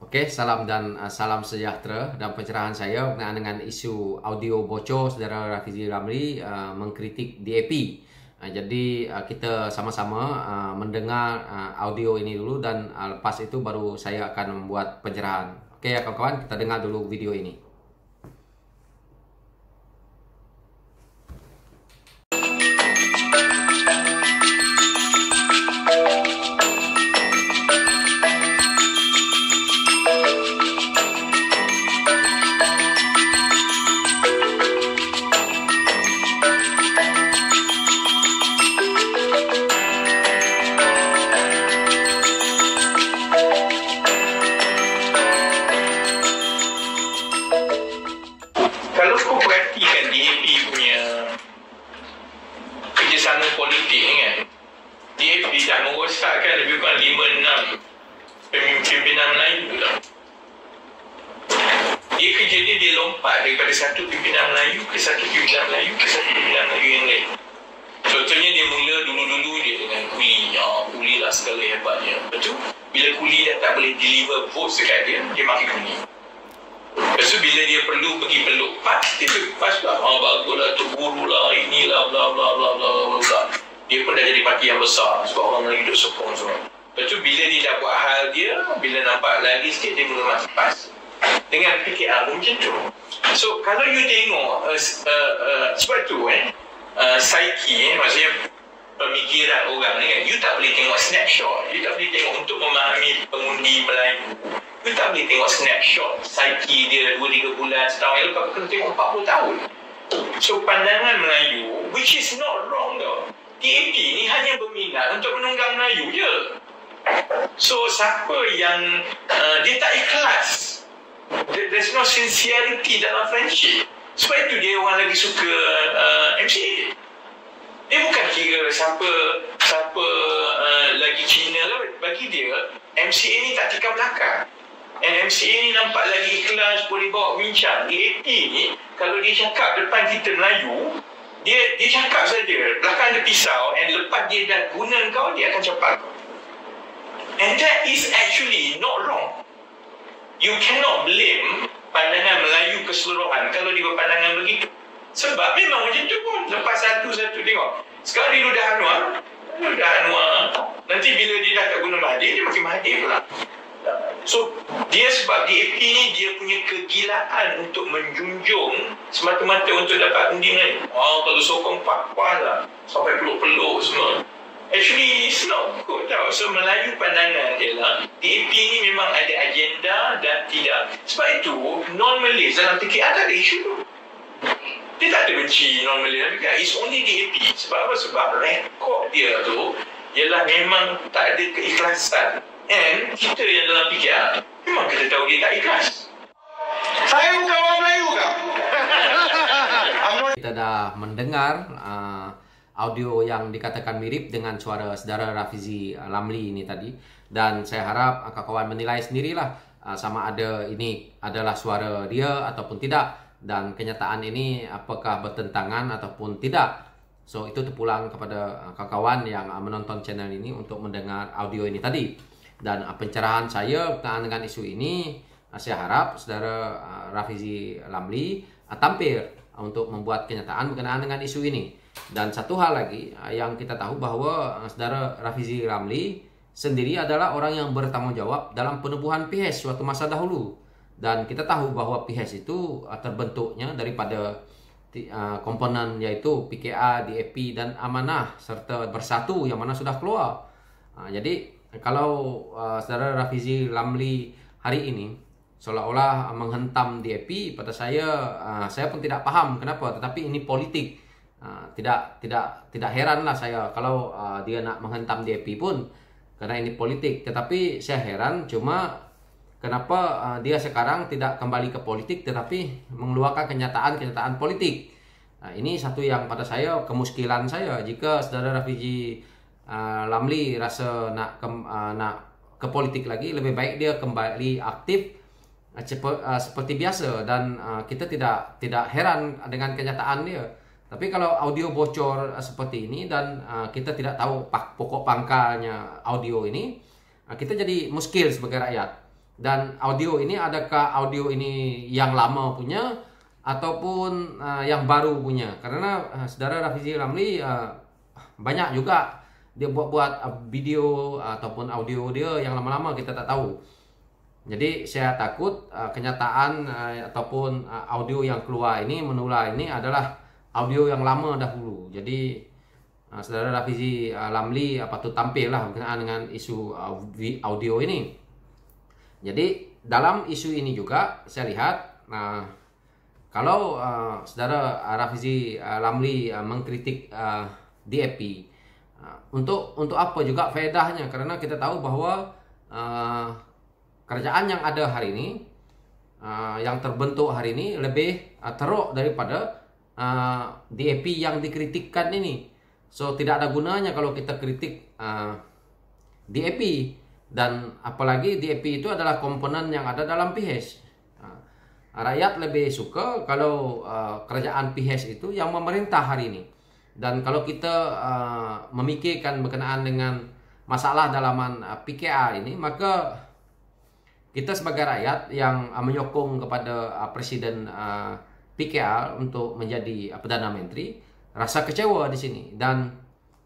Oke, salam dan salam sejahtera dan pencerahan saya berkenaan dengan isu audio bocor saudara Rafizi Ramli mengkritik DAP. Jadi kita sama-sama mendengar audio ini dulu dan lepas itu baru saya akan membuat pencerahan. Oke ya kawan-kawan, kita dengar dulu video ini. Kalau kau perhatikan DAP punya kerjasama politik ni kan, DAP dah merosakkan lebih kurang 5-6 pimpinan Melayu dah. Dia lompat daripada satu pimpinan Melayu ke satu pimpinan Melayu ke satu pimpinan Melayu yang lain. Contohnya dia mula dulu-dulu dia dengan Kuli. Kuli lah segala hebatnya. Lepas tu, bila Kuli dah tak boleh deliver vote dekat dia maki Kuli. Lepas tu bila dia perlu pergi peluk PAS, dia pergi PAS lah. Baguslah, terburu lah, inilah, bla bla bla bla bla. Dia pun dah jadi parti yang besar sebab orang lagi duduk sokong semua. Lepas tu bila dia dah buat hal dia, bila nampak lagi sikit, dia mula mati PAS. Dengan PKR pun macam tu. So kalau you tengok, sebab tu psyche, maksudnya pemikiran orang ni kan, you tak boleh tengok snapshot. You tak boleh tengok untuk memahami pengundi Melayu. You tak boleh tengok snapshot psyche dia 2-3 bulan, setahun yang lepas. Kena tengok 40 tahun. So pandangan Melayu, which is not wrong though. DAP ni hanya berminat untuk menunggang Melayu je. So siapa yang dia tak ikhlas, there's no sincerity dalam friendship. Sebab itu dia orang lagi suka MCA. Dia bukan kira siapa lagi Cina lah. Bagi dia, MCA ni tak tikam belakang. And MCA ni nampak lagi ikhlas, boleh bawa bincang. DAP ni, kalau dia cakap depan kita Melayu, dia cakap saja, belakang ada pisau, and lepas dia dah guna kau, dia akan capak kau. And that is actually not wrong. You cannot blame pandangan Melayu keseluruhan kalau dia berpandangan begitu. Sebab memang macam tu pun. Lepas satu-satu tengok. Sekarang dia Ludah Anwar. Nanti bila dia dah tak guna Mahathir, dia makin Mahathir pula. So, dia sebab DAP ni dia punya kegilaan untuk menjunjung semata-mata untuk dapat undian. Kalau sokong Pak lah. Sampai peluk-peluk semua. Actually, it's not good tau. So, Melayu pandangan dia lah, DAP ni memang ada agenda dan tidak. Sebab itu, non-Malays dalam PKR tak ada isu tu. Dia tak ada benci non-Malay dalam PKR. It's only DAP. Sebab apa? Sebab rekod dia tu ialah memang tak ada keikhlasan. And kita yang dalam PKR, memang kita tahu dia tak ikhlas. Saya bukan orang Melayu kah? Kita dah mendengar audio yang dikatakan mirip dengan suara saudara Rafizi Ramli ini tadi, dan saya harap kawan menilai sendirilah sama ada ini adalah suara dia ataupun tidak, dan kenyataan ini apakah bertentangan ataupun tidak. So itu terpulang kepada kawan yang menonton channel ini untuk mendengar audio ini tadi. Dan pencerahan saya berkenaan dengan isu ini, saya harap saudara Rafizi Ramli tampil untuk membuat kenyataan berkenaan dengan isu ini. Dan satu hal lagi yang kita tahu bahawa saudara Rafizi Ramli sendiri adalah orang yang bertanggung jawab dalam penubuhan PHS suatu masa dahulu. Dan kita tahu bahawa PHS itu terbentuknya daripada komponen yaitu PKR, DAP dan Amanah serta Bersatu yang mana sudah keluar. Jadi kalau saudara Rafizi Ramli hari ini seolah-olah menghentam DAP, pada saya pun tidak paham kenapa, tetapi ini politik. Tidak heranlah saya kalau dia nak menghentam DAP pun karena ini politik. Tetapi saya heran cuma kenapa dia sekarang tidak kembali ke politik tetapi mengeluarkan kenyataan politik. Ini satu yang pada saya kemuskilan saya. Jika saudara Rafizi Ramli rasa nak ke politik lagi, lebih baik dia kembali aktif seperti biasa, dan kita tidak heran dengan kenyataan dia. Tapi kalau audio bocor seperti ini dan kita tidak tahu pokok pangkalnya audio ini, kita jadi muskil sebagai rakyat. Dan audio ini, adakah audio ini yang lama punya ataupun yang baru punya? Karena saudara Rafizi Ramli banyak juga dia buat video ataupun audio dia yang lama-lama kita tak tahu. Jadi saya takut kenyataan ataupun audio yang keluar ini menular ini adalah audio yang lama dahulu. Jadi saudara Rafizi Ramli patut tampil lah berkenaan dengan isu audio ini. Jadi dalam isu ini juga saya lihat kalau saudara Rafizi Ramli mengkritik DAP untuk apa juga faedahnya, karena kita tahu bahwa kerajaan yang ada hari ini yang terbentuk hari ini lebih teruk daripada DAP yang dikritikkan ini. So tidak ada gunanya kalau kita kritik DAP. Dan apalagi DAP itu adalah komponen yang ada dalam PHS. Rakyat lebih suka kalau kerajaan PHS itu yang memerintah hari ini. Dan kalau kita memikirkan berkenaan dengan masalah dalaman PKR ini, maka kita sebagai rakyat yang menyokong kepada Presiden PKR untuk menjadi Perdana Menteri rasa kecewa di sini. Dan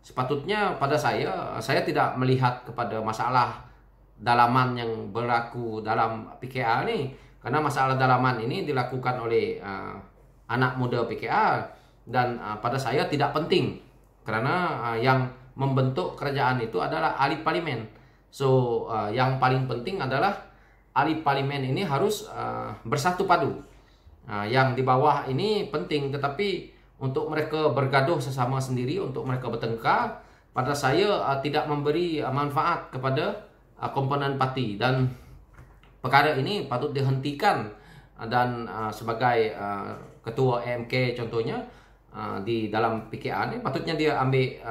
sepatutnya pada saya tidak melihat kepada masalah dalaman yang berlaku dalam PKR ini, karena masalah dalaman ini dilakukan oleh anak muda PKR dan pada saya tidak penting, karena yang membentuk kerajaan itu adalah ahli parlimen. So yang paling penting adalah ahli parlimen ini harus bersatu padu. Yang di bawah ini penting, tetapi untuk mereka bergaduh sesama sendiri, untuk mereka bertengkar, pada saya tidak memberi manfaat kepada komponen parti. Dan perkara ini patut dihentikan. Dan sebagai ketua AMK contohnya di dalam PKR ini, patutnya dia ambil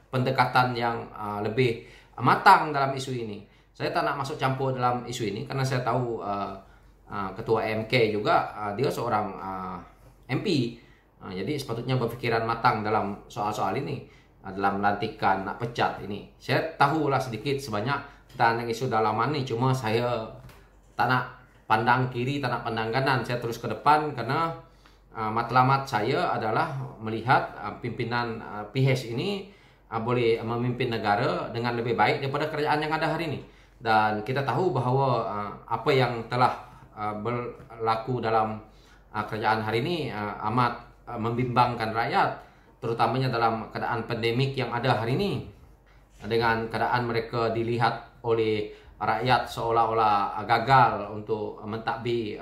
pendekatan yang lebih matang dalam isu ini. Saya tak nak masuk campur dalam isu ini karena saya tahu ketua AMK juga dia seorang MP. Jadi sepatutnya berfikiran matang dalam soal-soal ini, dalam melantikan, nak pecat ini. Saya tahulah sedikit sebanyak tentang isu dalaman ini, cuma saya tak nak pandang kiri, tak nak pandang kanan. Saya terus ke depan karena matlamat saya adalah melihat pimpinan PHS ini boleh memimpin negara dengan lebih baik daripada kerajaan yang ada hari ini. Dan kita tahu bahawa apa yang telah berlaku dalam kerajaan hari ini amat membimbangkan rakyat, terutamanya dalam keadaan pandemik yang ada hari ini. Dengan keadaan mereka dilihat oleh rakyat seolah-olah gagal untuk mentadbir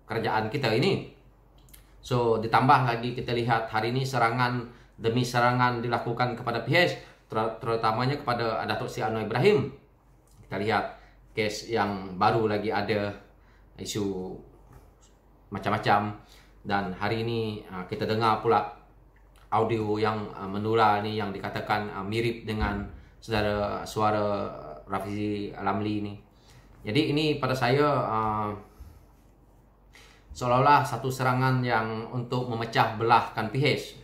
kerajaan kita ini. So ditambah lagi kita lihat hari ini serangan demi serangan dilakukan kepada PHS, terutamanya kepada Datuk Seri Anwar Ibrahim. Kita lihat kes yang baru lagi ada, isu macam-macam. Dan hari ini kita dengar pula audio yang menular ni yang dikatakan mirip dengan suara Rafizi Ramli ini. Jadi ini pada saya seolah-olah satu serangan yang untuk memecah belahkan PHS.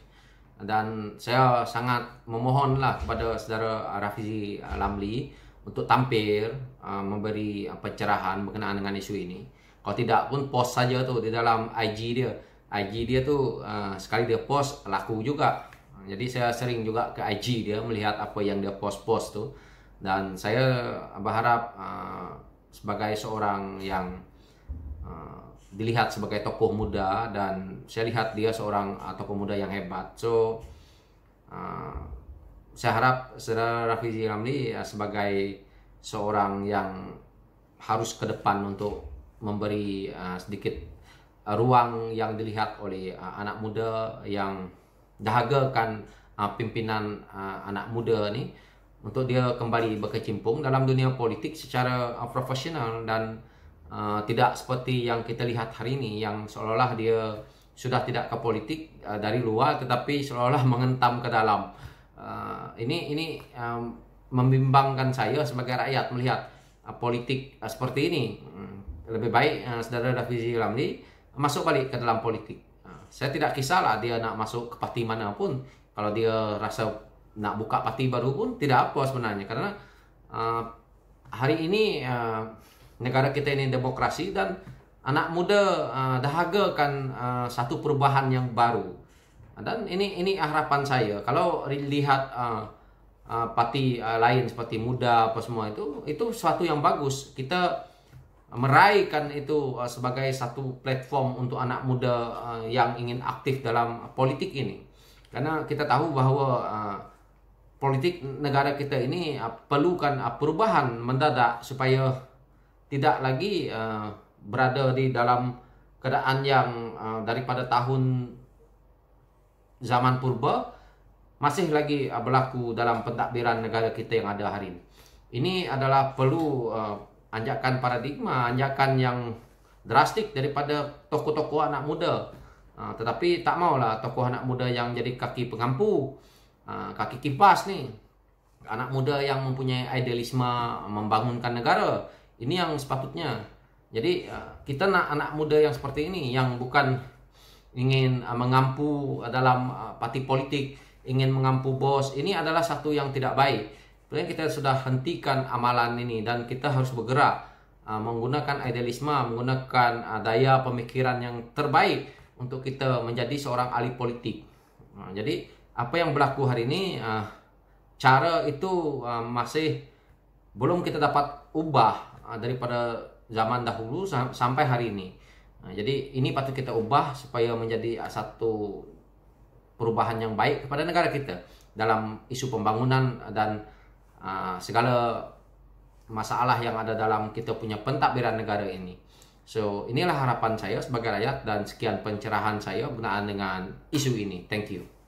Dan saya sangat memohonlah kepada saudara Rafizi Ramli untuk tampil memberi pencerahan berkenaan dengan isu ini. Kalau tidak pun post saja tu di dalam IG dia. IG dia tu sekali dia post laku juga. Jadi saya sering juga ke IG dia melihat apa yang dia post-post tu. Dan saya berharap sebagai seorang yang dilihat sebagai tokoh muda, dan saya lihat dia seorang tokoh muda yang hebat. So saya harap saudara Rafizi Ramli sebagai seorang yang harus ke depan untuk memberi sedikit ruang yang dilihat oleh anak muda yang dahagakan pimpinan anak muda ni, untuk dia kembali berkecimpung dalam dunia politik secara profesional dan tidak seperti yang kita lihat hari ini, yang seolah-olah dia sudah tidak ke politik dari luar tetapi seolah-olah mengentam ke dalam. Ini membimbangkan saya sebagai rakyat melihat politik seperti ini. Lebih baik saudara Rafizi Ramli masuk balik ke dalam politik. Saya tidak kisahlah dia nak masuk ke parti mana pun. Kalau dia rasa nak buka parti baru pun tidak apa sebenarnya, karena hari ini negara kita ini demokrasi dan anak muda dahagakan satu perubahan yang baru. Dan ini harapan saya. Kalau lihat parti lain seperti Muda apa semua itu suatu yang bagus. Kita meraihkan itu sebagai satu platform untuk anak muda yang ingin aktif dalam politik ini. Karena kita tahu bahwa politik negara kita ini perlukan perubahan mendadak supaya tidak lagi berada di dalam keadaan yang daripada tahun zaman purba masih lagi berlaku dalam pentadbiran negara kita yang ada hari ini. Ini adalah perlu anjakan paradigma, anjakan yang drastik daripada tokoh-tokoh anak muda. Tetapi tak maulah tokoh anak muda yang jadi kaki pengampu, kaki kipas nih. Anak muda yang mempunyai idealisme membangunkan negara. Ini yang sepatutnya. Jadi kita nak anak muda yang seperti ini, yang bukan ingin mengampu dalam parti politik, ingin mengampu bos. Ini adalah satu yang tidak baik. Sebenarnya kita sudah hentikan amalan ini dan kita harus bergerak menggunakan idealisme, menggunakan daya pemikiran yang terbaik untuk kita menjadi seorang ahli politik. Jadi apa yang berlaku hari ini, cara itu masih belum kita dapat ubah daripada zaman dahulu sampai hari ini. Jadi ini patut kita ubah supaya menjadi satu perubahan yang baik kepada negara kita dalam isu pembangunan dan segala masalah yang ada dalam kita punya pentadbiran negara ini. So inilah harapan saya sebagai rakyat dan sekian pencerahan saya berkenaan dengan isu ini. Thank you.